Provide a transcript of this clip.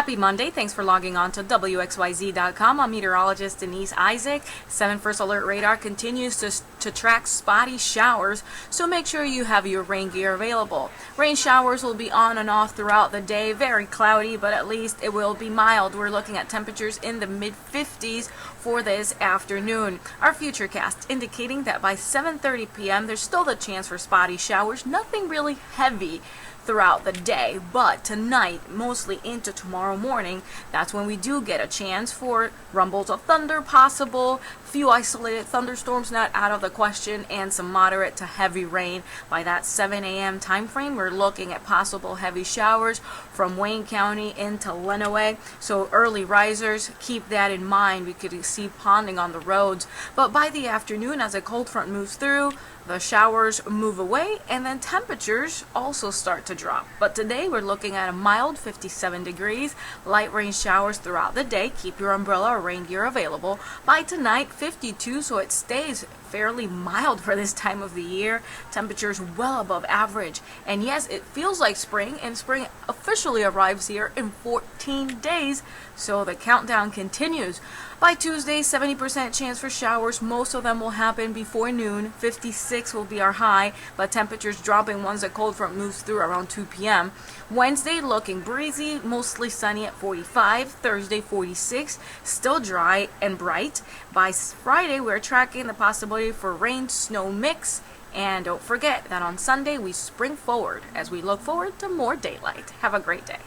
Happy Monday. Thanks for logging on to WXYZ.com. I'm meteorologist Denise Isaac. 7 First Alert Radar continues to track spotty showers, so make sure you have your rain gear available. Rain showers will be on and off throughout the day. Very cloudy, but at least it will be mild. We're looking at temperatures in the mid-50s for this afternoon. Our futurecast indicating that by 7:30 p.m. there's still the chance for spotty showers. Nothing really heavy throughout the day, but tonight, mostly into tomorrow morning, that's when we do get a chance for rumbles of thunder possible, few isolated thunderstorms not out of the question, and some moderate to heavy rain. By that 7 a.m. time frame, we're looking at possible heavy showers from Wayne County into Lenawee. So early risers, keep that in mind. We could see ponding on the roads, but by the afternoon, as a cold front moves through, the showers move away, and then temperatures also start to drop. But today we're looking at a mild 57 degrees, light rain showers throughout the day. Keep your umbrella or rain gear available. By tonight, 52, so it stays fairly mild for this time of the year. Temperatures well above average. And yes, it feels like spring, and spring officially arrives here in 14 days, so the countdown continues. By Tuesday, 70% chance for showers. Most of them will happen before noon. 56 will be our high, but temperatures dropping once the cold front moves through around 2 p.m. Wednesday looking breezy, mostly sunny at 45. Thursday 46, still dry and bright. By Friday, we're tracking the possibility for rain, snow mix. And don't forget that on Sunday we spring forward as we look forward to more daylight. Have a great day.